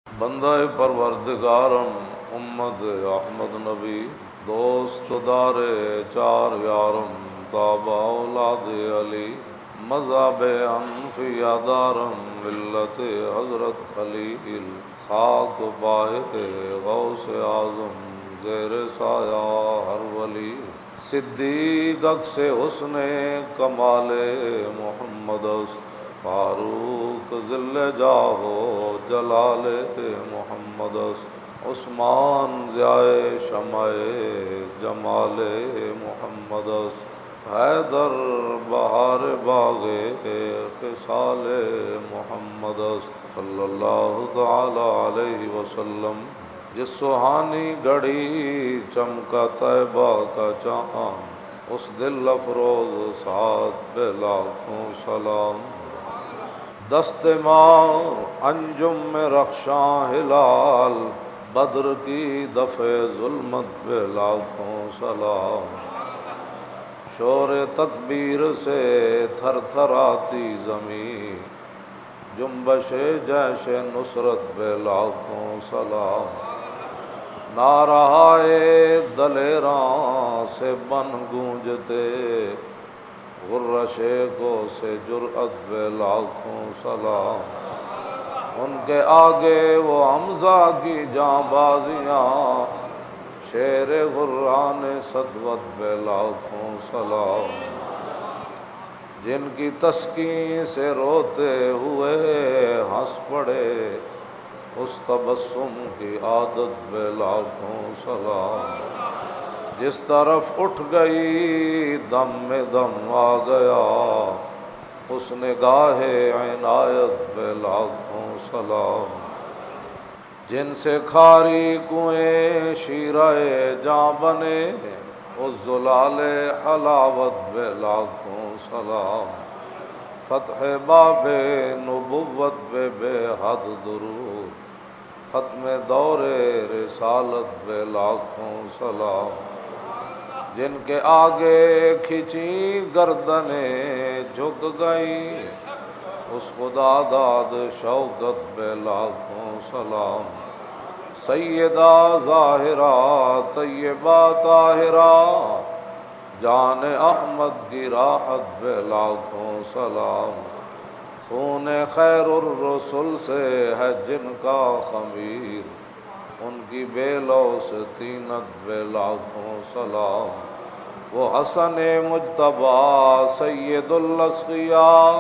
بندہ پروردگارم امت احمد نبی دوست دار چار یارم تابع اولاد علی مذہب انفیا دارم ملت حضرت خلیل خاک پائے غوث اعظم زیر سایہ ہر ولی صدیق اکس حسن کمال محمد است فاروق ذل جاہ جلال محمد است عثمان ضیاء شمع جمال محمد است حیدر بہار باغ خصال محمد است صلی اللہ تعالی علیہ وسلم جس سہانی گھڑی چمکا طیبہ کا چاند اس دل افروز ساتھ بے لاکھوں سلام دست ماں انجم میں رخشاں ہلال بدر کی دفع ظلمت بے لاکھوں سلام شور تکبیر سے تھر تھر آتی زمین جنبش جیش نصرت بے لاکھوں سلام نعرہائے دلیراں سے بن گونجتے غرش کو سے جرأت بے لاکھوں سلام ان کے آگے وہ حمزہ کی جاں بازیاں شیر غران سطوت بے لاکھوں سلام جن کی تسکین سے روتے ہوئے ہنس پڑے اس تبسم کی عادت بے لاکھوں سلام جس طرف اٹھ گئی دم میں دم آ گیا اس نگاہ عنایت بے لاکھوں سلام جن سے کھاری کنویں شیرہ جاں بنے اس زلال حلاوت بے لاکھوں سلام فتح باب نبوت بے بے حد درود ختم دور رسالت بے لاکھوں سلام جن کے آگے کھچی گردنیں جھک گئی اس خدا داد شوکت بے لاکھوں سلام سیدہ ظاہرہ طیبہ طاہرہ جان احمد کی راحت بے لاکھوں سلام خون خیر الرسل سے ہے جن کا خمیر ان کی بے لوث طینت بے لاکھوں سلام وہ حسن مجتبیٰ سید الاسقیاء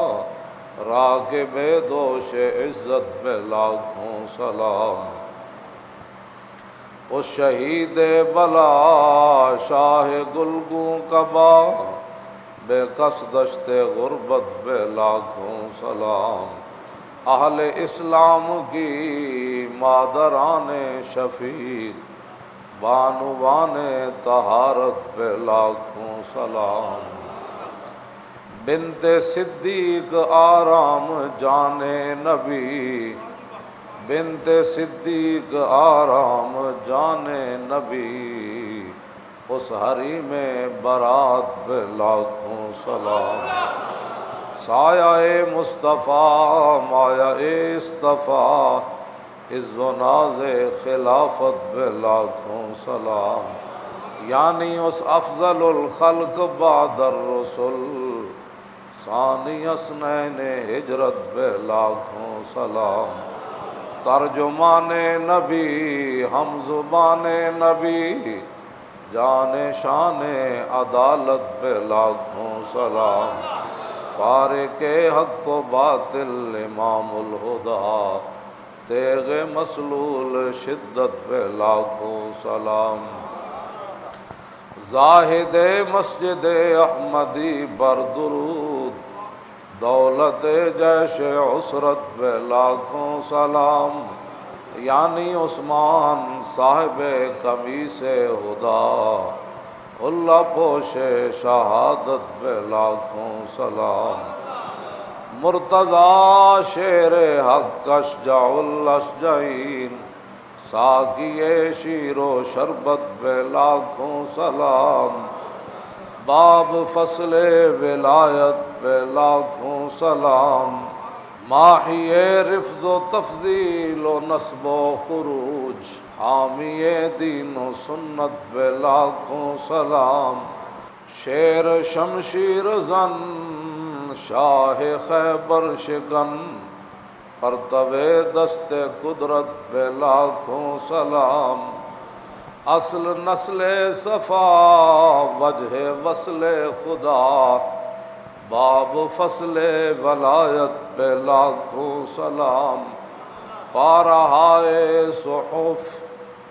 راکب دوش عزت بے لاکھوں سلام اس شہید بلا شاہ گلگوں کبا بے کس دشت غربت بے لاکھوں سلام اہل اسلام کی مادران شفیق بانوان طہارت بے لاکھوں سلام بنت صدیق آرام جان نبی بنت صدیق آرام جان نبی اس ہری میں برات بے لاکھوں سلام سایہ مصطفیٰ مایہ اصطفیٰ عز و ناز خلافت بے لاکھوں سلام یعنی اس افضل الخلق بعد الرسل ثانی اثنین ہجرت بے لاکھوں سلام ترجمان نبی ہم زبان نبی جان شان عدالت بے لاکھوں سلام فارق حق و باطل امام الہدیٰ تیغ مسلول شدت بے لاکھوں سلام زاہد مسجد احمدی بر درود دولت جیش عسرت بے لاکھوں سلام یعنی عثمان صاحب قمیص ہدا اللہ پوش شہادت بے لاکھوں سلام مرتضی شیر حق اشجع الاشجعین ساقی شیر و شربت بے لاکھوں سلام باب فصل ولایت پہ لاکھوں سلام، ماحی رفض و تفضیل و نصب و خروج، حامی دین و سنت بے لاکھوں سلام، شیر شمشیر زن شاہ خیبر شکن، پرتو دست قدرت بے لاکھوں سلام، اصل نسل صفا وجہ وصل خدا، باب فصل ولایت بے لاکھوں سلام، پارہائے صحف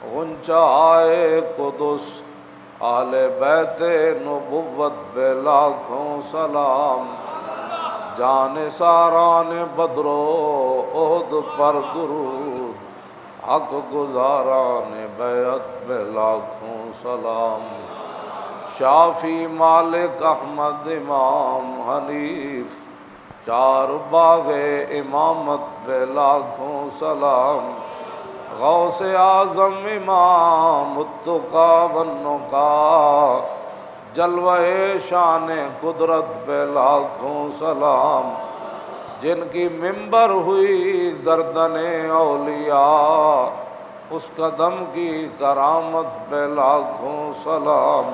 غنچائے قدس، اہل بیت نبوت بے لاکھوں سلام، جان ساران بدر و احد پر درود، حق گزاران بیعت بے لاکھوں سلام، شافی مالک احمد امام حنیف، چار باغ امامت بے لاکھوں سلام، غوث اعظم امام التقیٰ والنقیٰ، جلوہ شان قدرت بے لاکھوں سلام، جن کی منبر ہوئی گردن اولیاء، اس قدم کی کرامت بے لاکھوں سلام،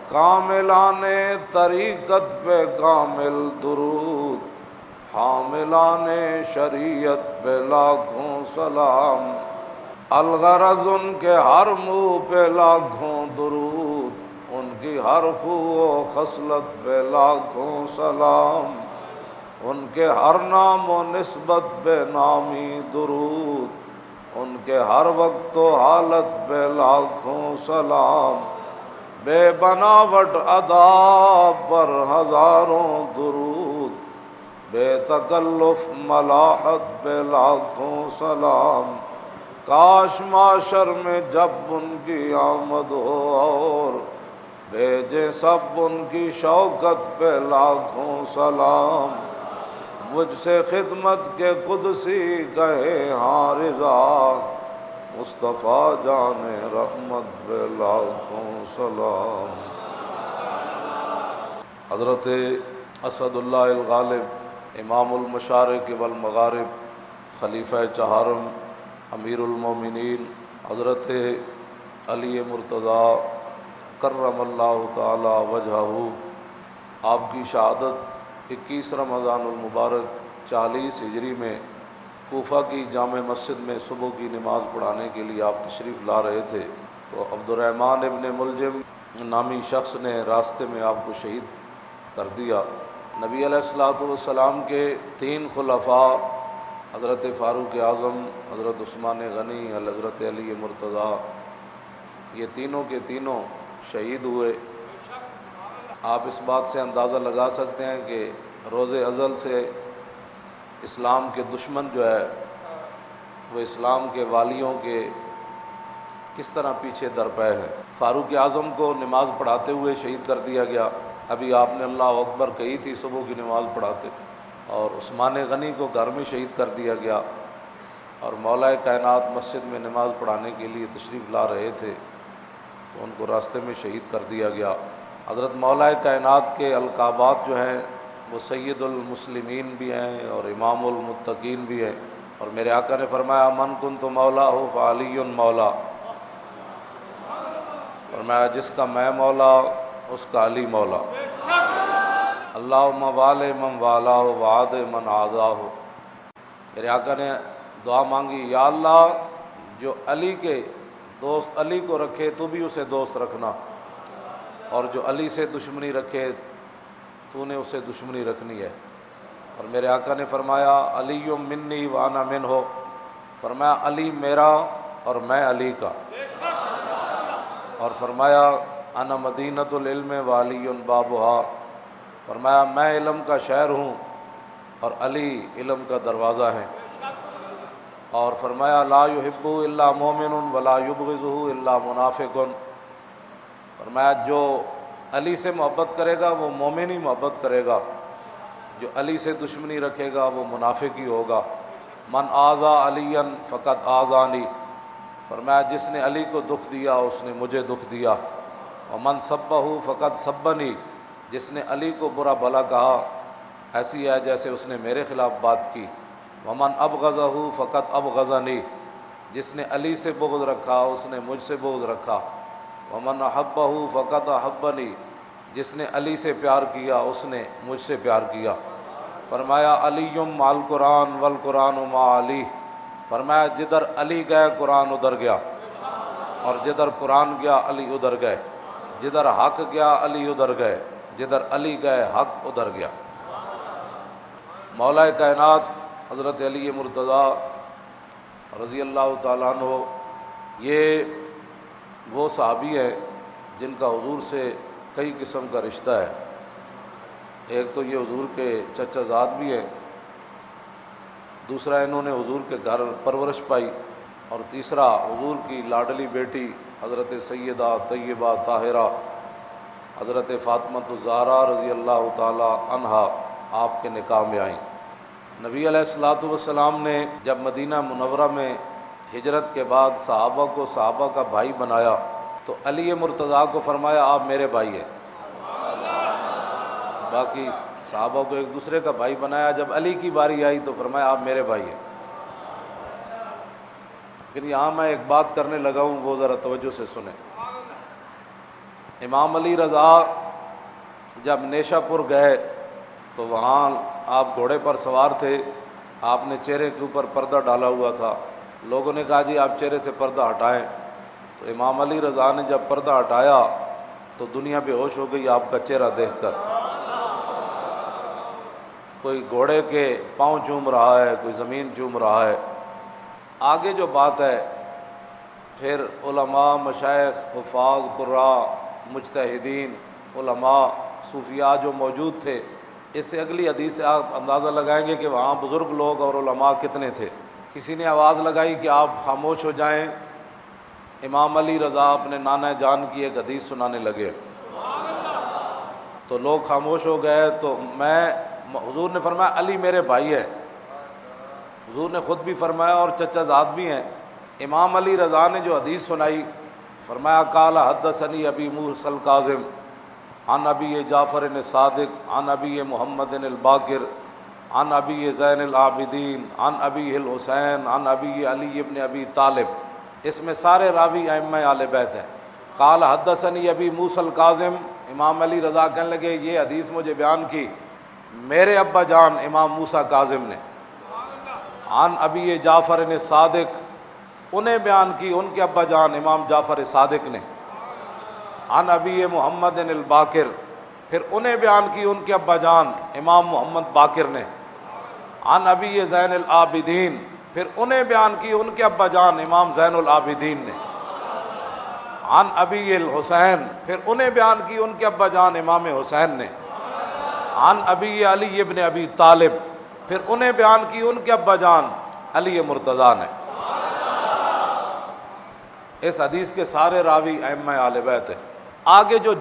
کاملان طریقت پہ کامل درود، حاملان شریعت پہ لاکھوں سلام، الغرض ان کے ہر منہ پہ لاکھوں درود، ان کی ہر خو و خصلت پہ لاکھوں سلام، ان کے ہر نام و نسبت بے نامی درود، ان کے ہر وقت و حالت پہ لاکھوں سلام، بے بناوٹ ادا پر ہزاروں درود، بے تکلف ملاحت پہ لاکھوں سلام، کاش معاشر میں جب ان کی آمد ہو اور بھیجے سب ان کی شوکت پہ لاکھوں سلام، مجھ سے خدمت کے قدسی کہے ہاں رضا، مصطفیٰ جان رحمت بے لاکھوں سلام۔ حضرت اسد اللہ الغالب امام المشارق والمغارب، خلیفہ چہارم، امیر المومنین حضرت علی مرتضیٰ کرم اللہ تعالی وجہہ، آپ کی شہادت 21 رمضان المبارک 40 ہجری میں کوفہ کی جامع مسجد میں صبح کی نماز پڑھانے کے لیے آپ تشریف لا رہے تھے، تو عبد الرحمن ابن ملجم نامی شخص نے راستے میں آپ کو شہید کر دیا۔ نبی علیہ الصلوۃ والسلام کے 3 خلفاء حضرت فاروق اعظم، حضرت عثمان غنی، حضرت علی مرتضیٰ، یہ تینوں کے تینوں شہید ہوئے۔ آپ اس بات سے اندازہ لگا سکتے ہیں کہ روز ازل سے اسلام کے دشمن جو ہے وہ اسلام کے والیوں کے کس طرح پیچھے درپے ہیں۔ فاروق اعظم کو نماز پڑھاتے ہوئے شہید کر دیا گیا، ابھی آپ نے اللہ اکبر کہی تھی صبح کی نماز پڑھاتے، اور عثمان غنی کو گھر میں شہید کر دیا گیا، اور مولا کائنات مسجد میں نماز پڑھانے کے لیے تشریف لا رہے تھے تو ان کو راستے میں شہید کر دیا گیا۔ حضرت مولا کائنات کے القابات جو ہیں وہ سید المسلمین بھی ہیں اور امام المتقین بھی ہیں، اور میرے آقا نے فرمایا من کنت مولا ہو فعلی مولا، فرمایا جس کا میں مولا اس کا علی مولا، اللہم والِ من والا ہو وعاد من عادا ہو۔ میرے آقا نے دعا مانگی، یا اللہ جو علی کے دوست علی کو رکھے تو بھی اسے دوست رکھنا، اور جو علی سے دشمنی رکھے تو نے اسے دشمنی رکھنی ہے۔ اور میرے آقا نے فرمایا علی منی وانا منہ، فرمایا علی میرا اور میں علی کا، اور فرمایا انا مدینۃ العلم والی بابھا، فرمایا میں علم کا شہر ہوں اور علی علم کا دروازہ ہے، اور فرمایا لا یحب الا مومن ولا یبغضہ الا منافق، فرمایا جو علی سے محبت کرے گا وہ مومن ہی محبت کرے گا، جو علی سے دشمنی رکھے گا وہ منافق ہی ہوگا۔ من آذا علی فقد آذانی، فرمایا جس نے علی کو دکھ دیا اس نے مجھے دکھ دیا، ومن سبہ فقد سبنی، جس نے علی کو برا بھلا کہا ایسی ہے جیسے اس نے میرے خلاف بات کی۔ ومن ابغضہ فقط ابغضنی، جس نے علی سے بغض رکھا اس نے مجھ سے بغض رکھا۔ ومن احبہ فقط احبنی، جس نے علی سے پیار کیا اس نے مجھ سے پیار کیا۔ فرمایا علی مع القرآن والقرآن مع علی، فرمایا جدھر علی گئے قرآن ادھر گیا، اور جدھر قرآن گیا علی ادھر گئے، جدھر حق گیا علی ادھر گئے، جدھر علی گئے حق ادھر گیا۔ مولا کائنات حضرت علی مرتضیٰ رضی اللہ تعالیٰ عنہ یہ وہ صحابی ہیں جن کا حضور سے کئی قسم کا رشتہ ہے۔ ایک تو یہ حضور کے چچا زاد بھی ہیں، دوسرا انہوں نے حضور کے گھر پرورش پائی، اور تیسرا حضور کی لاڈلی بیٹی حضرت سیدہ طیبہ طاہرہ حضرت فاطمہ الزہرا رضی اللہ تعالی عنہا آپ کے نکاح میں آئیں۔ نبی علیہ الصلوۃ والسلام نے جب مدینہ منورہ میں ہجرت کے بعد صحابہ کو صحابہ کا بھائی بنایا تو علی مرتضیٰ کو فرمایا آپ میرے بھائی ہیں۔ باقی صحابہ کو ایک دوسرے کا بھائی بنایا، جب علی کی باری آئی تو فرمایا آپ میرے بھائی ہیں۔ لیکن یہاں میں ایک بات کرنے لگا ہوں، وہ ذرا توجہ سے سنیں۔ امام علی رضا جب نیشا پور گئے تو وہاں آپ گھوڑے پر سوار تھے، آپ نے چہرے کے اوپر پردہ ڈالا ہوا تھا، لوگوں نے کہا جی آپ چہرے سے پردہ ہٹائیں، تو امام علی رضا نے جب پردہ ہٹایا تو دنیا بے ہوش ہو گئی آپ کا چہرہ دیکھ کر۔ کوئی گھوڑے کے پاؤں چوم رہا ہے، کوئی زمین چوم رہا ہے۔ آگے جو بات ہے پھر علماء، مشائخ، حفاظ، قراء، مجتہدین، علماء، صوفیاء جو موجود تھے، اس سے اگلی حدیث سے آپ اندازہ لگائیں گے کہ وہاں بزرگ لوگ اور علماء کتنے تھے۔ کسی نے آواز لگائی کہ آپ خاموش ہو جائیں، امام علی رضا اپنے نانا جان کی ایک حدیث سنانے لگے تو لوگ خاموش ہو گئے۔ تو حضور نے فرمایا علی میرے بھائی ہے، حضور نے خود بھی فرمایا اور چچا زاد بھی ہیں۔ امام علی رضا نے جو حدیث سنائی فرمایا قال حدثنی ابی موسی الکاظم عن ابی جعفر الصادق عن ابی محمد الباقر عن ابی زین العابدین عن ابی الحسین عن ابی علی ابن ابی طالب۔ اس میں سارے راوی ائمہ اہل بیت ہیں۔ قال حدثنی ابی موسی الکاظم، امام علی رضا کہنے لگے یہ حدیث مجھے بیان کی میرے ابا جان امام موسیٰ کاظم نے، عن ابی جعفر الصادق، انہیں بیان کی ان کے ابا جان امام جعفر صادق نے، عن ابی محمد الباقر، پھر انہیں بیان کی ان کے ابا جان امام محمد باقر نے، عن ابی زین العابدین، پھر انہیں بیان کی ان کے ابا جان امام زین العابدین نے، عن ابی الحسین، پھر انہیں بیان کی ان کے ابا جان امام حسین نے، عن ابی علی ابن ابی طالب، پھر انہیں بیان کی ان کے ابا جان علی مرتضیٰ نے۔ اس حدیث کے سارے راوی ائمہ اہل بیت ہیں۔ آگے جو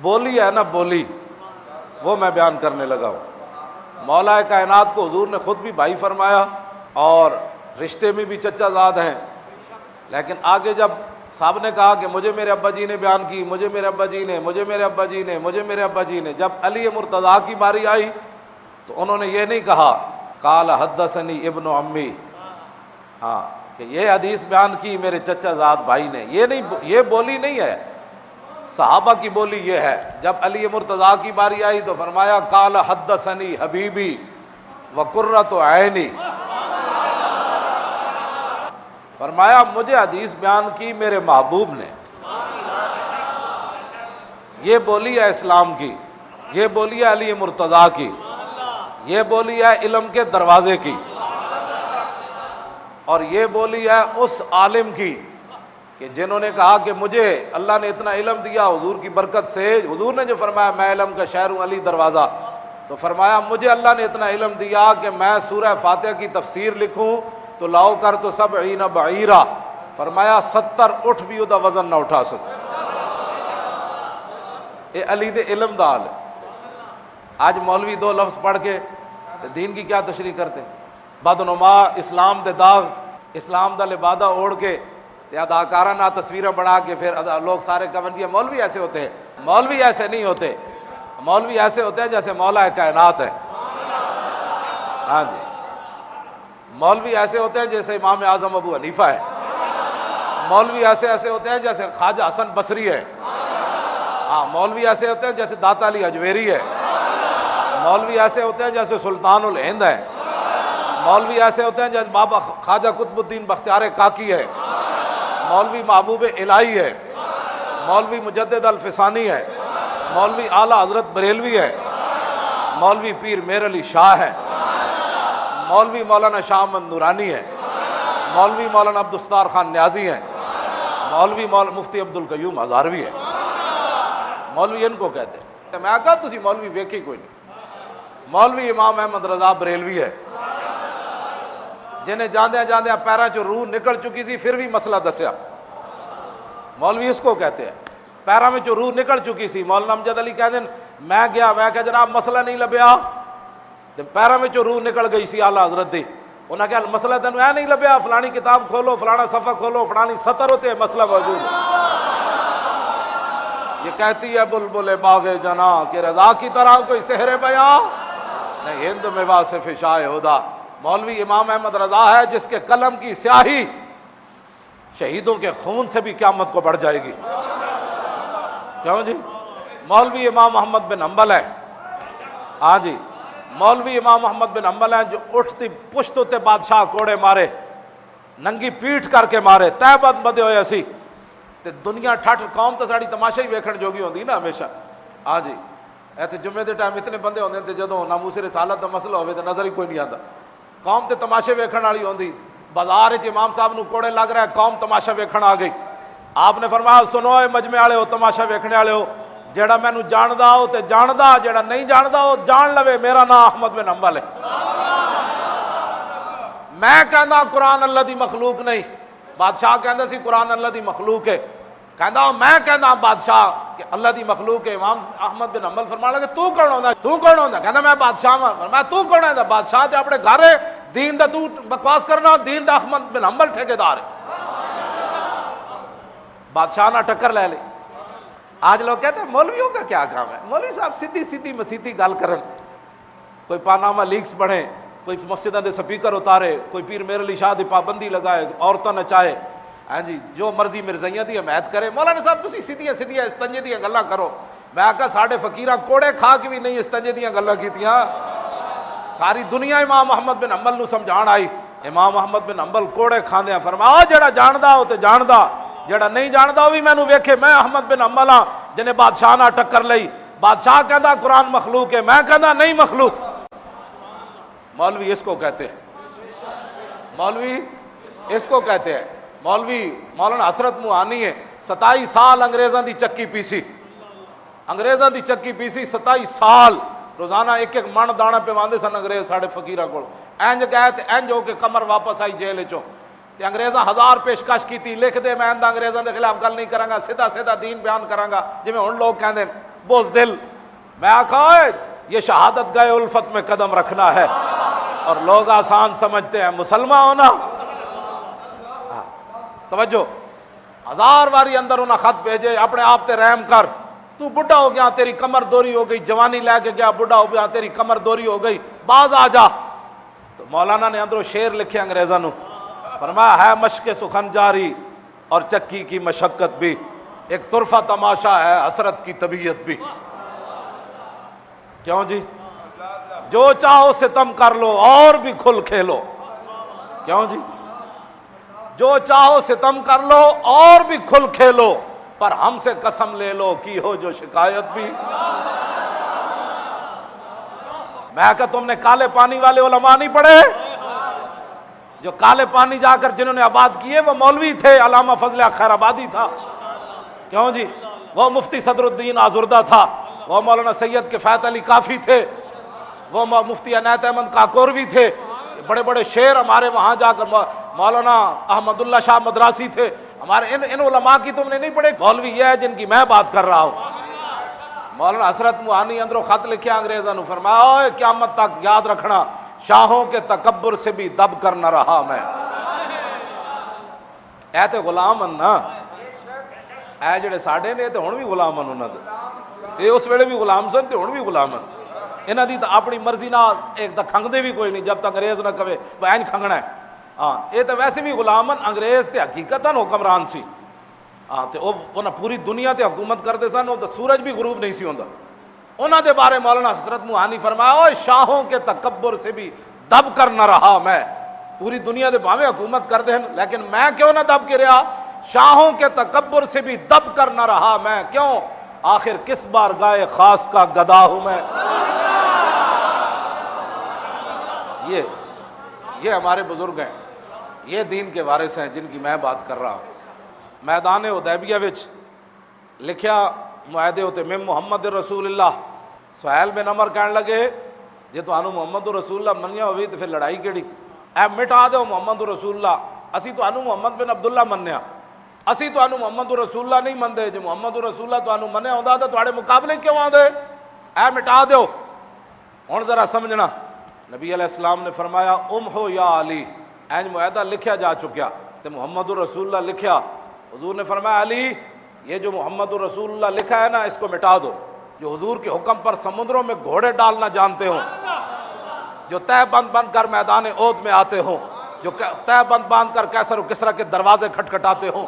بولی ہے نا بولی، وہ میں بیان کرنے لگا ہوں۔ مولا کائنات کو حضور نے خود بھی بھائی فرمایا اور رشتے میں بھی چچا زاد ہیں، لیکن آگے جب صاحب نے کہا کہ مجھے میرے ابا جی نے بیان کی، مجھے میرے ابا جی نے، مجھے میرے ابا جی نے، مجھے میرے ابا جی نے، جب علی مرتضیٰ کی باری آئی تو انہوں نے یہ نہیں کہا قال حدثنی ابن عمی، ہاں کہ یہ حدیث بیان کی میرے چچا زاد بھائی نے، یہ نہیں، یہ بولی نہیں ہے، صحابہ کی بولی یہ ہے۔ جب علی مرتضیٰ کی باری آئی تو فرمایا قال حدثنی حبیبی وقرۃ عینی، فرمایا مجھے حدیث بیان کی میرے محبوب نے۔ یہ بولی ہے اسلام کی، یہ بولی ہے علی مرتضیٰ کی، یہ بولی ہے علم کے دروازے کی، اور یہ بولی ہے اس عالم کی کہ جنہوں نے کہا کہ مجھے اللہ نے اتنا علم دیا حضور کی برکت سے۔ حضور نے جو فرمایا میں علم کا شہر ہوں علی دروازہ، تو فرمایا مجھے اللہ نے اتنا علم دیا کہ میں سورہ فاتحہ کی تفسیر لکھوں تو لاؤ کر تو 70 بعیرہ، فرمایا 70 اٹھ بھی ادا وزن نہ اٹھا سکتے۔ اے علی دے علم دا حال ہے۔ آج مولوی دو لفظ پڑھ کے دین کی کیا تشریح کرتے ہیں؟ بدنما اسلام دے داغ، اسلام دا لبادہ اوڑھ کے اداکارانہ تصویریں بنا کے پھر لوگ سارے کمنٹ یہ مولوی ایسے ہوتے ہیں۔ مولوی ایسے نہیں ہوتے، مولوی ایسے ہوتے ہیں جیسے مولا کائنات ہے۔ ہاں جی، مولوی ایسے ہوتے ہیں جیسے امام اعظم ابو حنیفہ ہے، مولوی ایسے ہوتے ہیں جیسے خواجہ حسن بصری ہے، ہاں مولوی ایسے ہوتے ہیں جیسے داتا علی اجویری ہے، مولوی ایسے ہوتے ہیں جیسے سلطان الہند ہے، مولوی ایسے ہوتے ہیں جیسے بابا خواجہ قطب الدین بختیار کاکی ہے، مولوی محبوب الہی ہے، مولوی مجدد الفسانی ہے، مولوی اعلیٰ حضرت بریلوی ہے، مولوی پیر میر علی شاہ ہے، مولوی مولانا شاہ احمد نورانی ہے، مولوی مولانا عبدالستار خان نیازی ہیں، مولوی مفتی عبدالقیوم ہزاروی ہے، مولوی ان کو کہتے ہیں۔ میں کہا تسی مولوی ویکھی کوئی نہیں۔ مولوی امام احمد رضا بریلوی ہے، جنہیں جاندیاں جاندیاں پیراں چوں روح نکل چکی سی پھر بھی مسئلہ دسیا، مولوی اس کو کہتے ہیں۔ پیراں میں چوں روح نکل چکی سی، مولانا امجد علی کہہ دیں میں گیا، میں کہا جناب مسئلہ نہیں لبیا، پیراں میں چوں روح نکل گئی سی اعلیٰ حضرت دی، انہاں کہا مسئلہ تینوں اے نہیں لبیا، فلانی کتاب کھولو، فلانا صفحہ کھولو، فلانی سطر ہوتے ہیں، مسئلہ موجود ہے۔ یہ کہتی ہے بلبل باغ جنا کہ رضا کی طرح کوئی سحر بیاں نہیں، ہند میں واصف شاہ ہدا۔ مولوی امام احمد رضا ہے جس کے قلم کی سیاہی شہیدوں کے خون سے بھی قیامت کو بڑھ جائے گی، کیوں جی؟ مولوی امام محمد بن حنبل ہے، ہاں جی مولوی امام محمد بن حنبل ہیں جو اٹھتی پشت ہوتے بادشاہ کوڑے مارے، ننگی پیٹھ کر کے مارے، تہ بد بدے ہوئے اسی تے دنیا ٹھٹ قوم تو ساڑی تماشا ہی ویکھن جوگی ہوندی نا ہمیشہ، ہاں جی ایتھے جمعے دے ٹائم اتنے بندے ہوندے تے جدوں ناموس رسالت دا مسئلہ ہوئے تے نظر ہی کوئی نہیں آتا، قوم تے تماشے ویکھن والی ہوندی، بازار وچ امام صاحب نو کوڑے لگ رہا ہے، قوم تماشا ویکھن آ گئی، آپ نے فرمایا سنو اے مجمع والے ہو، تماشا ویکھنے والے ہو، جیڑا مینوں جاندا ہو تے جاندا، جیڑا نہیں جاندا ہو جان لوے، میرا نام احمد بن حنبل ہے۔ میں کہندا قرآن اللہ دی مخلوق نہیں، بادشاہ کہندا سی قرآن اللہ دی مخلوق ہے، کہندا میں کہندا بادشاہ کہ اللہ دی مخلوق ہے۔ امام احمد بن حنبل فرمان لگے تو کون ہوندا، تو کون ہوندا؟ کہندا میں بادشاہ ہاں۔ فرمایا تو کون ہے؟ بادشاہ تے اپنے گھر ہے، دین دا تو بکواس کرنا، دین دا احمد بن حنبل ٹھیکیدار ہے، بادشاہ نہ ٹکر لے لے۔ آج لوگ کہتے ہیں مولویوں کا کیا کام ہے؟ مولوی صاحب سیدھی سیدھی مسیتی گل کرن، کوئی پاناما لیکس بنے، کوئی مسجدوں دے سپیکر اتارے، کوئی پیر میر علی شاہ دی پابندی لگائے، عورتاں نچائے، ہاں جی جو مرضی مرزائیاں دی حمایت کرے۔ مولانا صاحب تسی سیدھیاں سیدھیاں استنجے دیاں گلاں کرو۔ میں آکھا ساڈے فقیراں کوڑے کھا کے بھی نہیں استنجے دیاں گلاں کیتیاں۔ ساری دنیا امام احمد بن حنبل نو سمجھان آئی، امام احمد بن حنبل کوڑے کھاندے ہیں، فرمایا جڑا جاندا ہو تے جاندا، جڑا نہیں جاندا وہ بھی مینوں ویکھے، میں احمد بن حنبل ہاں جنہیں بادشاہ نہ ٹکر لئی۔ بادشاہ کہندا قرآن مخلوق ہے، میں کہندا نہیں مخلوق۔ مولوی اس کو کہتے ہیں، مولوی اس کو کہتے ہیں۔ مولوی مولانا حسرت موہانی ہے، 27 سال انگریزاں دی چکی پیسی، انگریزاں دی چکی پیسی 27 سال، روزانہ ایک ایک من دانا پیواندے سن انگریز ساڑے فقیراں کول، اینج گئے تے اینج ہو کے کمر واپس آئی جیل چوں تے انگریزاں 1000 پیشکش کیتی، لکھ دے میں اندہ انگریزاں دے خلاف گل نہیں کراں گا، سیدھا سیدھا دین بیان کراں گا جویں ہن لوگ کہندے بزدل۔ میں آکھا یہ شہادت گئے الفت میں قدم رکھنا ہے، اور لوگ آسان سمجھتے ہیں مسلمان ہونا۔ توجہ، 1000 واری اندر انہاں خط بھیجے، اپنے آپ تے رحم کر، تو بڑھا ہو گیا، تیری کمر دوری ہو گئی، جوانی لے کے گیا، بڑھا ہو گیا، تیری کمر دوری ہو گئی، باز آ جا۔ تو مولانا نے اندروں شعر لکھے انگریزاں نو، فرمایا ہے مشق سخن جاری اور چکی کی مشقت بھی، ایک طرفہ تماشا ہے حسرت کی طبیعت بھی۔ کیوں جی؟ جو چاہو ستم کر لو اور بھی کھل کھیلو، کیوں جی؟ جو چاہو ستم کر لو اور بھی کھل کھیلو، پر ہم سے قسم لے لو کی ہو جو شکایت بھی۔ میں کہا تم نے کالے پانی والے علماء نہیں پڑھے؟ جو کالے پانی جا کر جنہوں نے آباد کیے وہ مولوی تھے، علامہ فضل خیر آبادی تھا، کیوں جی؟ وہ مفتی صدر الدین آزردہ تھا، وہ مولانا سید کفایت علی کافی تھے، وہ مفتی عنایت احمد کاکوروی تھے، بڑے بڑے شعر ہمارے وہاں جا کر مولانا احمد اللہ شاہ مدراسی تھے، ہمارے ان علماء کی تم نے نہیں پڑھے؟ مولوی یہ ہے جن کی میں بات کر رہا ہوں۔ مولانا حسرت موہانی اندروں خط لکھے انگریزاں نو، فرمایا اوے قیامت تک یاد رکھنا شاہوں کے تکبر سے بھی دب کر نہ رہا میں۔ اے تے غلام ہن نا، اے جڑے ساڈے نے تے ہن بھی غلام ہن، انہاں دے اے اس ویلے بھی غلام سن تے ہن بھی غلام ہن۔ انہاں دی تو اپنی مرضی نال ایک تو کھنگدے بھی کوئی نہیں جب تک انگریز نہ کہے بین کھنگنا ہے. ہاں یہ تو ویسے بھی غلامن انگریز تے حقیقتاً حکمران سی. ہاں تے انہاں پوری دنیا تے حکومت کرتے سن. وہ تو سورج بھی غروب نہیں سی ہوندا. انہاں دے بارے مولانا حسرت موہانی فرمایا اوے شاہوں کے تکبر سے بھی دب کر نہ رہا میں. پوری دنیا دے بھاویں حکومت کرتے ہیں لیکن میں کیوں نہ دب کے رہا؟ شاہوں کے تکبر سے بھی دب کر نہ رہا میں. کیوں؟ آخر کس بار گائے خاص کا گدا ہوں میں. یہ ہمارے بزرگ ہیں, یہ دین کے وارث ہیں جن کی میں بات کر رہا ہوں. میدان حدیبیہ وچ لکھیا معاہدے ہوتے میں محمد رسول اللہ. سہیل بن عمر کہنے لگے جے تانوں محمد رسول اللہ منیا ہوئی تو پھر لڑائی کیڑی؟ اے مٹا دو محمد رسول اللہ. اسی تانوں محمد بن عبداللہ منیا, اسی تانوں محمد رسول اللہ نہیں مندے. جے محمد رسول اللہ تانوں منیا ہوندا تے تواڈے مقابلے کیوں آندے؟ اے مٹا دیو. ہن ذرا سمجھنا, نبی علیہ السلام نے فرمایا امحو یا علی. اینج معاہدہ لکھیا جا چکیا تے محمد رسول اللہ لکھیا. حضور نے فرمایا علی یہ جو محمد رسول اللہ لکھا ہے نا اس کو مٹا دو. جو حضور کے حکم پر سمندروں میں گھوڑے ڈالنا جانتے ہوں, جو تہ بند بند کر میدان احد میں آتے ہوں, جو تہ بند باندھ کر کیسر و کسرا کے دروازے کھٹکھٹاتے ہوں,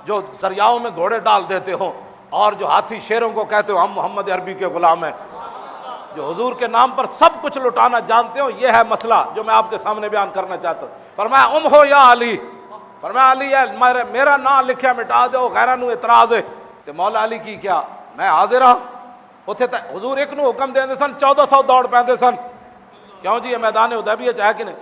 جو دریاؤں میں گھوڑے ڈال دیتے ہوں, اور جو ہاتھی شیروں کو کہتے ہو ہم محمد عربی کے غلام ہیں, جو حضور کے نام پر سب کچھ لٹانا جانتے ہو. یہ ہے مسئلہ جو میں آپ کے سامنے بیان کرنا چاہتا ہوں. فرمایا امحو یا علی. فرمایا علی ہے میرا نام لکھیا مٹا دو, غیرہ نو اعتراض ہے. تو مولا علی کی کیا میں حاضر ہاں. اتنے حضور ایک نو حکم دے سن 1400 دوڑ پہنتے سن. کیوں جی یہ میدان حدیبیہ ہے کہ نہیں؟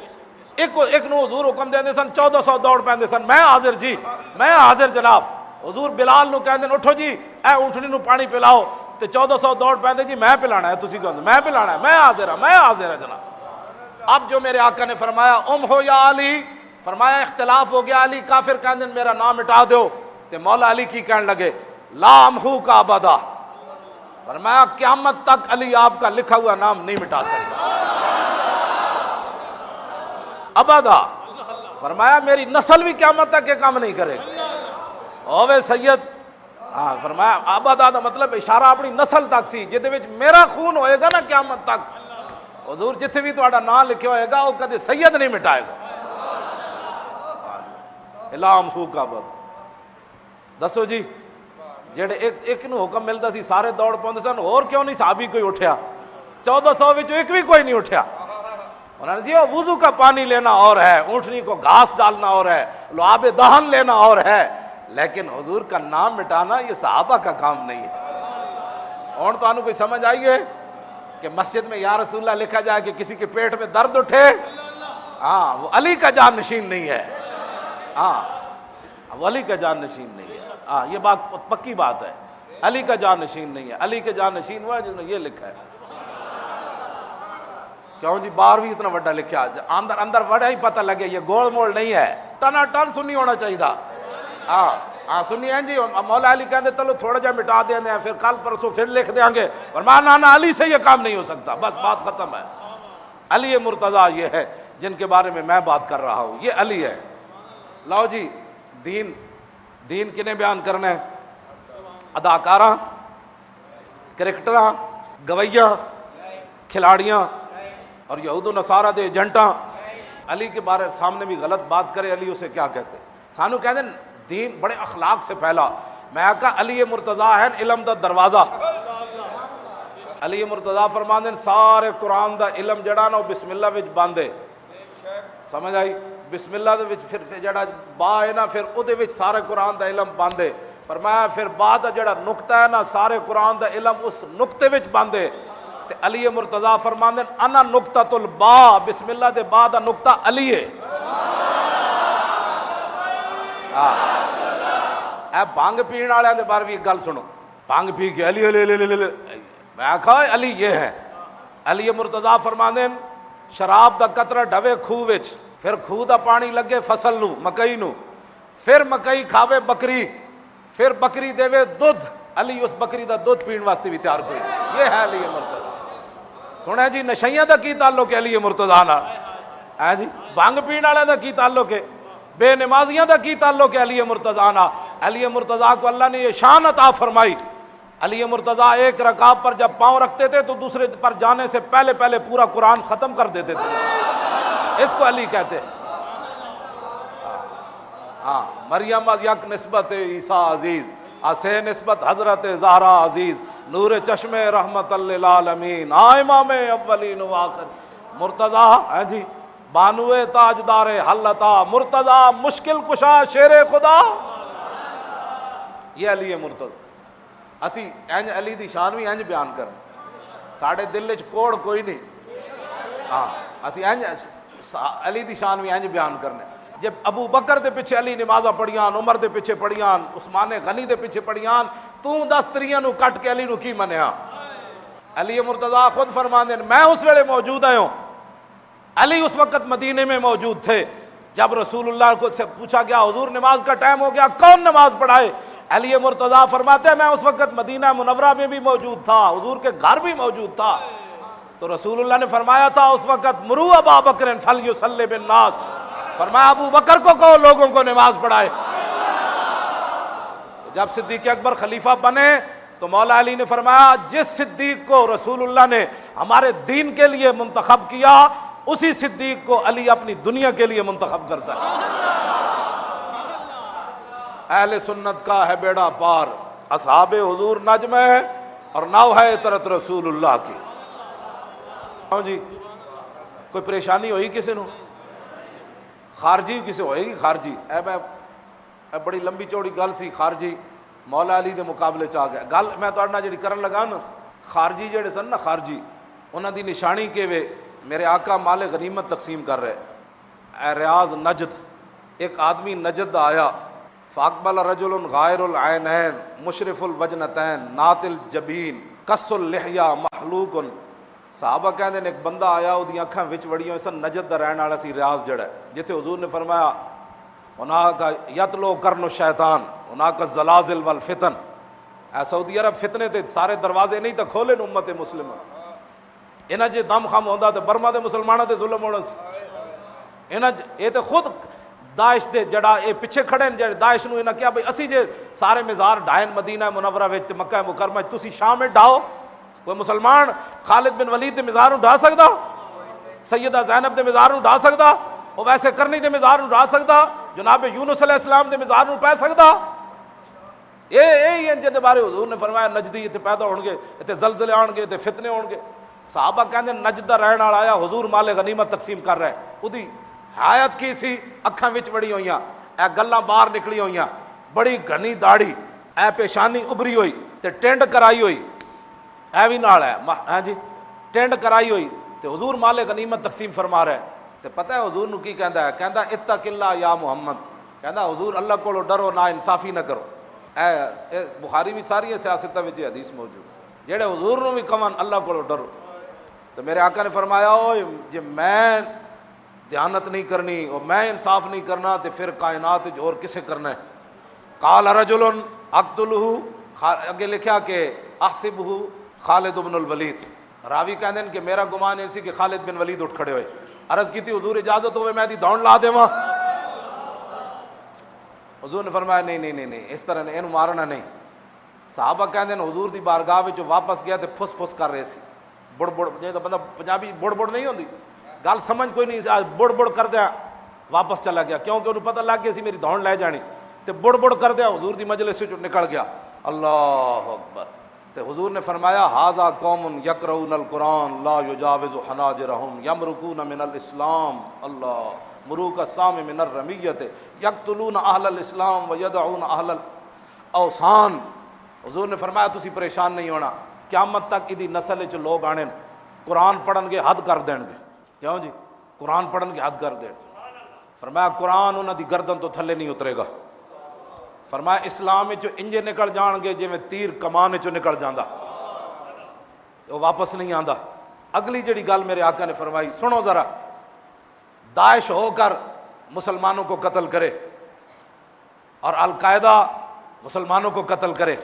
ایک نو حضور حکم دے سن 1400 دوڑ پہنتے سن. میں حاضر جی, میں حاضر جناب. حضور بلال نو کہندے اٹھو جی اے اونٹنی نو پانی پلاؤ تے 1400 دوڑ پہندے جی میں پلانا ہے. تسی کہندے میں پلانا ہے, میں حاضر ہاں, میں حاضر ہاں جناب. اب جو میرے آقا نے فرمایا امحو یا علی, فرمایا اختلاف ہو گیا, علی کافر کہندے میرا نام مٹا دو. تے مولا علی کی کہنے لگے لا امحو کا ابدا. فرمایا قیامت تک علی آپ کا لکھا ہوا نام نہیں مٹا سکتا ابدا. فرمایا میری نسل بھی قیامت تک یہ کام نہیں کرے گی. اوے سید, ہاں فرمایا ابدا دا مطلب اشارہ اپنی نسل تک سی جہدے وچ میرا خون ہوئے گا نا قیامت تک. حضور جتھے بھی تہاڈا نام لکھیا ہوئے گا وہ کدے سید نہیں مٹائے گا. الام ہو کا بد دسو جی جڑے ایک نو حکم ملتا سی سارے دوڑ پاندے سن, اور کیوں نہیں صحابی کوئی اٹھیا؟ 1400 وچ ایک بھی کوئی نہیں اٹھیا. انہوں نے جی وضو کا پانی لینا اور ہے, اونٹنی کو گھاس ڈالنا اور ہے, لعاب دہن لینا اور ہے, لیکن حضور کا نام مٹانا یہ صحابہ کا کام نہیں ہے. اور تو انہوں کوئی سمجھ آئی ہے کہ مسجد میں یا رسول اللہ لکھا جائے کہ کسی کے پیٹ میں درد اٹھے, ہاں وہ علی کا جان نشین نہیں ہے. ہاں وہ علی کا جان نشین نہیں ہے. ہاں یہ بات پکی بات ہے, علی کا جان نشین نہیں ہے. علی کے جان نشین ہوا ہے جس نے یہ لکھا ہے. کیوں جی باہر بھی اتنا بڑا لکھا, اندر اندر بڑا ہی پتہ لگے یہ گول مول نہیں ہے, ٹنا ٹن سنی ہونا چاہیے. ہاں ہاں سنی ہیں جی. مولا علی کہتے چلو تھوڑا جا مٹا دیں گے, پھر کل پرسوں پھر لکھ دیں گے. فرمایا نا علی سے یہ کام نہیں ہو سکتا, بس بات ختم ہے. علی مرتضیٰ یہ ہے جن کے بارے میں بات کر رہا ہوں, یہ علی ہے. لاؤ جی دین کنے بیان کرنا ہے؟ اداکاراں, کرکٹراں, گویاں, کھلاڑیاں اور یہود و نصارہ دے ایجنٹاں. علی کے بارے سامنے بھی غلط بات کرے, علی اسے کیا کہتے؟ سانو کہتے ہیں دین بڑے اخلاق سے پھیلا. میں کہا علی مرتضیٰ ہے علم دا دروازہ. علی مرتضیٰ فرماندے سارے قرآن دا علم جڑا نا بسم اللہ وچ باندے. سمجھ آئی؟ بسم اللہ دے وچ پھر جڑا با ہے نا پھر او دے وچ سارے قرآن دا علم باندے. فرمایا پھر با دا جڑا نقطہ ہے نا سارے قرآن دا علم اس نقطے وچ باندے. تے علی مرتضیٰ فرماندے انا نقطۃ البا, بسم اللہ دے با دا نقطہ علی ہے. اے بھنگ پین والے دے بارے بھی ایک گل سنو. بھنگ پی کے علی علی علی علی, میں آکھا علی یہ ہے. علی مرتضیٰ فرماندے شراب دا قطرہ ڈھوے کھوہ وچ, پھر کھوہ دا پانی لگے فصل نو مکئی نو, پھر مکئی کھاوے بکری, پھر بکری دے دودھ, علی اس بکری دا دودھ پین واسطے بھی تیار کوئی. یہ ہے علی مرتضیٰ. سنیں جی نشیاں دا کی تعلق ہے علی مرتضیٰ نال؟ ہے جی بھنگ پین والے دا کی تعلق ہے؟ بے نمازیاں دا کی تعلق ہے علی مرتضیٰ نال؟ علی مرتضیٰ کو اللہ نے یہ شان عطا فرمائی علی مرتضیٰ ایک رکعت پر جب پاؤں رکھتے تھے تو دوسرے پر جانے سے پہلے پہلے پورا قرآن ختم کر دیتے تھے، اس کو علی کہتے ہیں۔ ہاں، مریم یک نسبت عیسیٰ عزیز، اسے نسبت حضرت زہرا عزیز، نور چشم رحمت للعالمین، امام اولین و آخر مرتضیٰ ہے جی، بانوے تاجدار حلتا مرتضیٰ مشکل کشا شیر خدا، یہ علی مرتضیٰ۔ اسی انج علی دی شان بھی انج بیان کرنا، ساڑے دل وچ کوڑ کوئی نہیں، ہاں اسی انج علی دی شان بھی انج بیان کرنے۔ جب ابو بکر دے پیچھے علی نمازاں پڑھیاں، عمر دے پیچھے پڑھیاں، عثمان غنی دے پیچھے پڑھیاں، تو 10 تریاں نو کٹ کے علی نو کی منیا؟ علی مرتضیٰ خود فرماندے ہیں میں اس ویلے موجود ہوں، علی اس وقت مدینے میں موجود تھے، جب رسول اللہ کو سے پوچھا گیا حضور نماز کا ٹائم ہو گیا کون نماز پڑھائے؟ علی مرتضیٰ فرماتے ہیں میں اس وقت مدینہ منورہ میں بھی موجود تھا، حضور کے گھر بھی موجود تھا، تو رسول اللہ نے فرمایا تھا اس وقت مرو ابا بکر فلیصلی بالناس، فرمایا ابو بکر کو کہو لوگوں کو نماز پڑھائے۔ جب صدیق اکبر خلیفہ بنے تو مولا علی نے فرمایا جس صدیق کو رسول اللہ نے ہمارے دین کے لیے منتخب کیا اسی صدیق کو علی اپنی دنیا کے لیے منتخب کرتا ہے۔ اہل سنت کا ہے بیڑا پار، اصحاب حضور نجم ہے اور نو ہے اطرت رسول اللہ کی۔ جی کوئی پریشانی ہوئی کسی نو؟ خارجی کسی ہوئے گی خارجی، میں بڑی لمبی چوڑی گل سی، خارجی مولا علی دے مقابلے چ آ گیا۔ گل میں تہاڈے نال جڑی کرن لگا نا، خارجی جڑے سن نا خارجی، انہاں دی نشانی کہ وے میرے آقا مال غنیمت تقسیم کر رہے، اے ریاض نجد، ایک آدمی نجد آیا، فاقبل رجل غائر العینین مشرف الوجنتین نات الجبین قص اللحیہ محلوق، صحابہ کہندے نے ایک بندہ آیا اودی اکھاں وچ وڑیاں سن، نجد دا رہن والا سی، ریاض جڑا ہے، جتھے حضور نے فرمایا ہناک یتلو کرن الشیطان ہناک الزلازل والفتن، اے سعودی عرب فتنے تے سارے دروازے نہیں تے کھولے نے امت مسلمہ، انہاں جے دم خم ہوندا تے برما دے مسلماناں تے ظلم ہونا سی، انہاں اے تے خود داعش دے جڑا اے پیچھے کھڑے نے داعش نو انہاں کیا بھئی اسی جے سارے مزار ڈھائن مدینہ منورہ وچ مکہ مکرمہ تسی شام میں ڈھاؤ، کوئی مسلمان خالد بن ولید دے مزار نو ڈھا سکدا؟ سیدہ زینب دے مزار نو ڈھا سکدا؟ او ویسے کرنی دے مزار نو ڈھا سکدا؟ جناب یونس علیہ السلام دے مزار نو پہ سکدا؟ اے جے بارے حضور نے فرمایا نجدی تے پیدا ہون گے، تے زلزلے آن گے، تے فتنے ہون گے۔ صحابہ کہندے نجد دا رہن والا آیا حضور مال غنیمت تقسیم کر رہا ہے، اودی حیات کی سی، اکھاں وچ وڑی ہوئیاں، اے گلاں باہر نکلی ہوئیاں، بڑی گھنی داڑھی، اے پیشانی ابری ہوئی تے ٹینڈ کرائی ہوئی، اے بھی نال ہے ہاں جی ٹینڈ کرائی ہوئی، تے حضور مال غنیمت تقسیم فرما رہا ہے، تے پتہ ہے حضور نو کی کہندا ہے؟ کہندا اتق اللہ یا محمد، کہندا حضور اللہ کولو ڈرو نا انصافی نہ کرو۔ اے بخاری وچ ساری سیاست وچ حدیث موجود، جڑے حضور نو بھی کہن اللہ کولو ڈرو، تو میرے آقا نے فرمایا اوے جے میں دیانت نہیں کرنی اور میں انصاف نہیں کرنا تے پھر کائنات وچ اور کسے کرنا ہے؟ قال رجل اقتلہ، اگے لکھیا کہ احسبہ خالد بن الولید، راوی کہندے کہ میرا گمان یہ سی کہ خالد بن ولید اٹھ کھڑے ہوئے، عرض کی تھی حضور اجازت ہوئے میں دی دوڑ لا دیواں؟ حضور نے فرمایا نہیں نہیں نہیں نہیں اس طرح نہیں، اینو مارنا نہیں۔ صحابہ کہندے حضور دی بارگاہ وچ واپس گیا تے پھس پھس کر رہے سی، بڑ بڑ، جے بندہ پنجابی بڑ بڑ نہیں ہوندی، گل سمجھ کوئی نہیں سی، بڑ بڑ کر دیا واپس چلا گیا، کیونکہ انہوں پتہ لگ گیا سی میری دوڑ لے جانی، تے بڑ بڑ کر دیا حضور دی مجلس سے نکل گیا۔ اللہ اکبر، تے حضور نے فرمایا ھذا قوم یقرؤون القرآن لا یجاوز حناجرہم یمرقون من الاسلام، اللہ مروق السام من الرمیۃ یقتلون اہل الاسلام ویدعون اہل الاوثان۔ حضور نے فرمایا تسی پریشان نہیں ہونا، قیامت تک ادی نسل وچ لوگ آنے قرآن پڑھن گے حد کر دین گے، کیوں جی قرآن پڑھن گے حد کر دین، فرمایا قرآن انہاں دی گردن تو تھلے نہیں اترے گا، فرمایا اسلام وچ انجے نکل جان گے جویں تیر کمان وچوں نکل جاندا، وہ واپس نہیں آندا۔ اگلی جڑی گل میرے آقا نے فرمائی سنو ذرا، داعش ہو کر مسلمانوں کو قتل کرے اور القاعدہ مسلمانوں کو قتل کرے،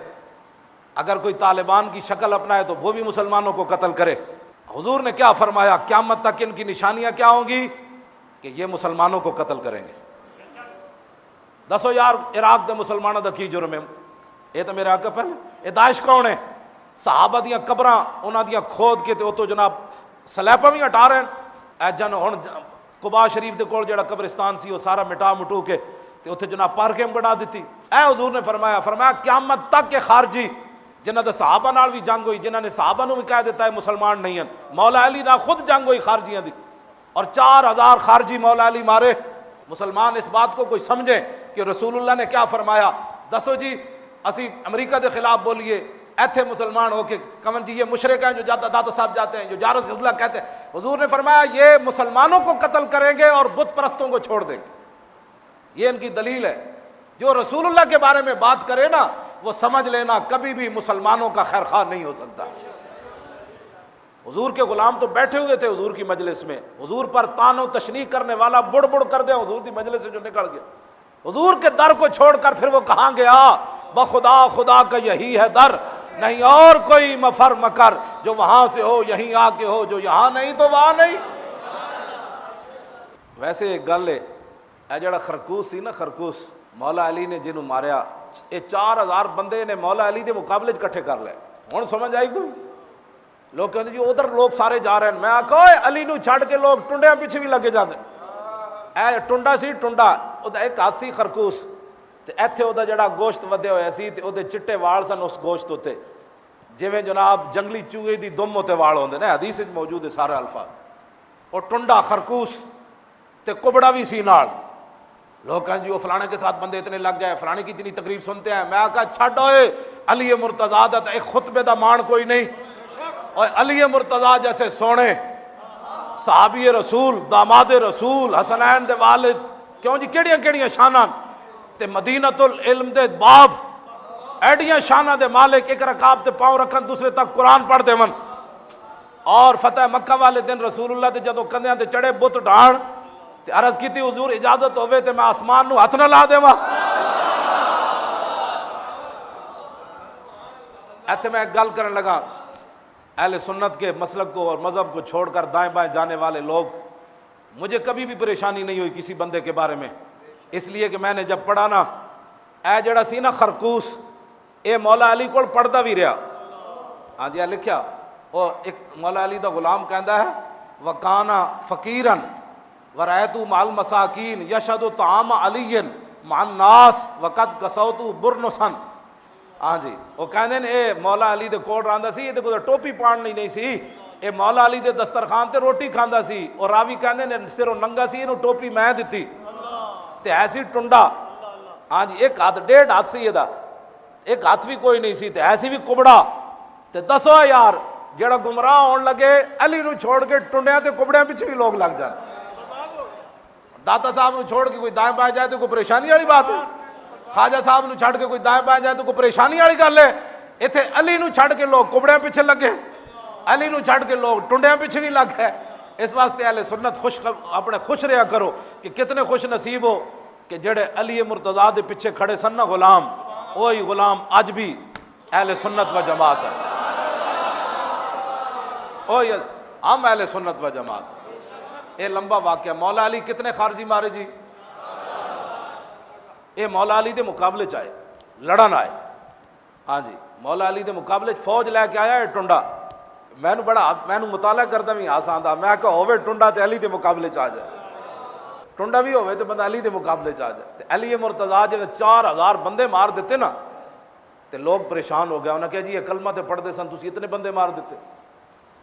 اگر کوئی طالبان کی شکل اپنائے تو وہ بھی مسلمانوں کو قتل کرے، حضور نے کیا فرمایا؟ قیامت تک ان کی نشانیاں کیا ہوں گی؟ کہ یہ مسلمانوں کو قتل کریں گے۔ دسو یار عراق دے مسلمانوں دا کی جرم ہے؟ یہ تو میرے آقا پہلے یہ داعش کون ہے؟ صحابہ دیاں قبراں انہاں دیاں کھود کے تے تو جناب سلیپاں بھی ہٹا رہے ہیں. اے جن ہن قباء شریف دے کول جڑا قبرستان سی وہ سارا مٹا مٹو کے تے اوتھے جناب پارکنگ بنا دیتی. اے حضور نے فرمایا قیامت تک کے خارجی جنہاں دے صحابہ نال بھی جنگ ہوئی، جنہاں نے صحابہ نو بھی کہہ دیتا ہے مسلمان نہیں ہیں، مولا علی نال خود جنگ ہوئی خارجیاں دی اور 4000 خارجی مولا علی مارے. مسلمان اس بات کو کوئی سمجھے کہ رسول اللہ نے کیا فرمایا. دسو جی اسی امریکہ دے خلاف بولیے ایتھے مسلمان ہو کے کمن جی یہ مشرک ہیں جو داتا صاحب جاتے ہیں، جو جارس اللہ کہتے ہیں. حضور نے فرمایا یہ مسلمانوں کو قتل کریں گے اور بت پرستوں کو چھوڑ دیں گے. یہ ان کی دلیل ہے. جو رسول اللہ کے بارے میں بات کرے نا وہ سمجھ لینا کبھی بھی مسلمانوں کا خیر خواہ نہیں ہو سکتا. حضور کے غلام تو بیٹھے ہوئے تھے حضور کی مجلس میں، حضور پر تان و تشنیع کرنے والا بڑ بڑ کر دے حضور کی مجلس سے جو نکل گیا. حضور کے در کو چھوڑ کر پھر وہ کہاں گیا؟ بخدا خدا کا یہی ہے در، نہیں اور کوئی مفر مکر، جو وہاں سے ہو یہیں آ کے ہو، جو یہاں نہیں تو وہاں نہیں. ویسے ایک گل ہے، اے جڑا خرکوس سی نا خرکوس مولا علی نے جنہوں ماریا، یہ 4000 بندے نے مولا علی دے مقابلے کٹھے کر لے. ہن سمجھ آئی کوئی؟ لوگ کہتے جی ادھر لوگ سارے جا رہے ہیں. میں آکھا علی نو چھڑ کے لوگ ٹنڈیاں پیچھے بھی لگے جاندے. اے ٹنڈا سی ٹنڈا اودا ایک ہاتھ سی خرکوس تے ایتھے اودا جڑا گوشت ودے ہوئے سی تے اودے چٹے وال سن اس گوشت اُتے، جویں جناب جنگلی چوہے دی دم تے وال ہوندے نے، حدیث وچ موجود ہے سارے الفاظ. اور ٹنڈا خرکوس تے کبڑا بھی سی نال. لوگ کہیں جی وہ فلانے کے ساتھ بندے اتنے لگ گئے، فلانے کی اتنی تقریر سنتے ہیں. میں کہا چھڈ ہوئے علی مرتضیٰ دا ایک خطبے دا مان کوئی نہیں. اور علی مرتضیٰ جیسے سونے صحابی رسول، داماد رسول، حسنین دے والد، کیوں جی کیڑیاں کیڑیاں شاناں تے مدینۃ العلم دے باب ایڈیاں شاناں دے مالک، ایک رکعت تے پاؤں رکھن دوسرے تک قرآن پڑھ دے ون. اور فتح مکہ والے دن رسول اللہ تے جدوں کندیاں تے چڑھے بت ڈھان تے عرض کیتی حضور اجازت ہوے تے میں آسمان نو ہاتھ نہ لا دیواں. ایتھے میں ایک گل کرن لگا، اہل سنت کے مسلک کو اور مذہب کو چھوڑ کر دائیں بائیں جانے والے لوگ، مجھے کبھی بھی پریشانی نہیں ہوئی کسی بندے کے بارے میں، اس لیے کہ میں نے جب پڑھا نا اے جڑا سی نا خرکوس اے مولا علی کول پڑھدا بھی رہا. ہاں جی لکھیا وہ ایک مولا علی دا غلام کہندا ہے وکانا فقیرن ورایت مع المساکین یشهد طعام علی مع الناس وقد کسوت برنسن. ہاں جی وہ کہندے نے اے مولا علی دے کول رہندا سی، تے کوئی ٹوپی پاڑنی نہیں سی، اے مولا علی دے دسترخوان تے روٹی کھاندا سی. اور راوی کہندے نے سروں ننگا سی، اینو ٹوپی میں دتی تے ایسی ٹنڈا. ہاں جی ایک ہاتھ 1.5 ہاتھ سی دا، ایک ہاتھ بھی کوئی نہیں سی تے ایسی بھی کبڑا. تے دسو یار جڑا گمراہ ہون لگے علی نو چھوڑ کے ٹنڈیاں تے کبڑیاں پیچھے بھی لوگ لگ جان. داتا صاحب نو چھوڑ کے کوئی دائیں بائیں جائے تو کوئی پریشانی والی بات ہے؟ خواجہ صاحب نو چھڑ کے کوئی دائیں بائیں جائے تو کوئی پریشانی والی گل ہے؟ ایتھے علی نو چھڑ کے لوگ کبڑیاں پیچھے لگے، علی نو چھڑ کے لوگ ٹنڈیاں پیچھے بھی لگ گئے. اس واسطے اہل سنت اپنے خوش رہا کرو کہ کتنے خوش نصیب ہو کہ جڑے علی مرتضیٰ دے پیچھے کھڑے سن نا غلام، وہی غلام اج بھی اہل سنت و جماعت ہے. وہی ہم اہل سنت و جماعت. یہ لمبا واقعہ. مولا علی کتنے خارجی مارے جی؟ یہ مولا علی دے مقابلے چ آئے، لڑن آئے. ہاں جی مولا علی دے مقابلے فوج لے کے آیا ہے ٹنڈا. میں مطالعہ کرتا بھی آسان تھا. میں کہا ہوئے ٹنڈا تے علی دے مقابلے چ آ جائے، ٹنڈا بھی ہوئے تو بندہ علی دے مقابلے چ آ جائے. تے علی مرتضیٰ جب 4000 بندے مار دیتے نا تے لوگ پریشان ہو گیا. انہوں نے کہا جی یہ کلمہ تے پڑھ دے سن تسی اتنے بندے مار دیتے.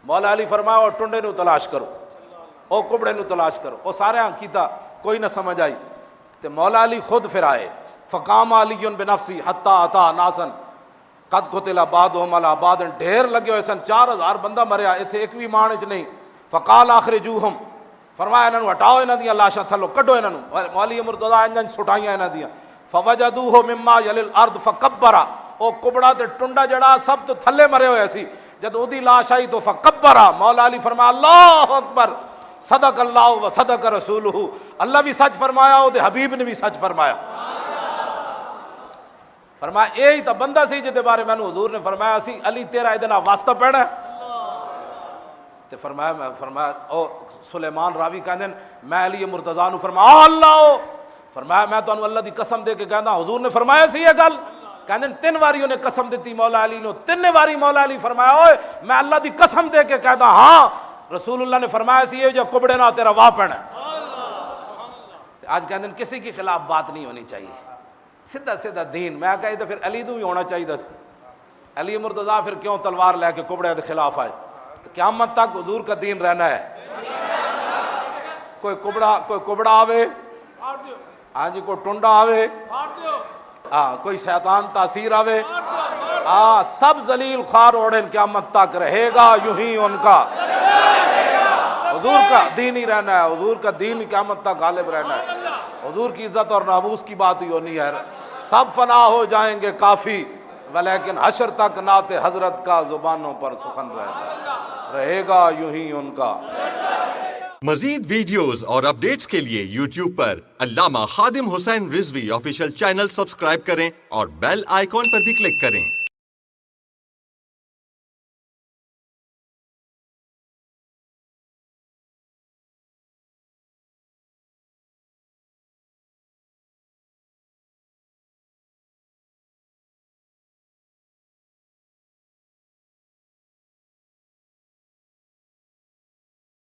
مولا علی فرمایا اور ٹنڈے نو تلاش کرو، او کبڑے نو تلاش کرو. وہ سارے کیتا کوئی نہ سمجھ آئی. تے مولا علی خود پھر آئے. فقام علی بنفسی حتی اتا ناسن قد قتل بعضهم علی بعض. ڈھیر لگے ہوئے سن، 4000 بندہ مریا، ایتھے ایک بھی مان وچ نہیں. فقال اخرجوہم، فرمایا انہاں نو ہٹاؤ، انہاں دیاں لاشاں تھلو کڈو انہاں نو. مولی مرتضیٰ انہاں سٹائیاں انہاں دیاں. فوجدوہ مما یلی الارض فکبر. او کبڑا تے ٹنڈا جڑا سب تو تھلے مرے ہوئے سی. جب اودی لاش آئی تو فکبر. مولا علی فرمایا اللہ اکبر، صدق اللہ و صدق رسولہ. اللہ بھی سچ فرمایا، وہ حبیب نے بھی سچ فرمایا. فرمایا یہی تو بندہ سی جہدے بارے میں حضور نے فرمایا سی علی تیرا ادنا واسطہ پینا ہے. تے فرمایا او سلیمان راوی کہندے میں علی مرتضیٰ نو فرمایا اللہ، فرمایا میں تانوں اللہ دی قسم دے کے کہندا حضور نے فرمایا سی یہ گل. کہندے تین واری انہیں قسم دیتی مولا علی نو، تین واری مولا علی فرمایا اوئے میں اللہ دی قسم دے کے کہدا ہاں رسول اللہ نے فرمایا سی یہ جو کبڑے نہ تیرا واہ پڑنا۔ آج کہندے کسی کے خلاف بات نہیں ہونی چاہیے، سیدھا سیدھا دین۔ میں کہا تو پھر علی تو بھی ہونا چاہیے دس، علی مرتضیٰ پھر کیوں تلوار لے کے کبڑے کے خلاف آئے؟ تو قیامت تک حضور کا دین رہنا ہے۔ کوئی کبڑا آوے، ہاں جی، کوئی ٹنڈا آوے، ہاں کوئی شیطان تاثیر آوے، ہاں سب ذلیل خوار اوڑن قیامت تک رہے گا یوں ہی ان کا۔ حضور کا دین ہی رہنا ہے، حضور کا دین قیامت تک غالب رہنا ہے۔ حضور کی عزت اور ناموس کی بات ہی ہونی ہے۔ سب فنا ہو جائیں گے کافی، ولیکن حشر تک نعت حضرت کا زبانوں پر سخن رہے گا یوں ہی ان کا۔ مزید ویڈیوز اور اپڈیٹس کے لیے یوٹیوب پر علامہ Khadim Hussain Rizvi official channel subscribe کریں اور بیل آئیکن پر بھی کلک کریں۔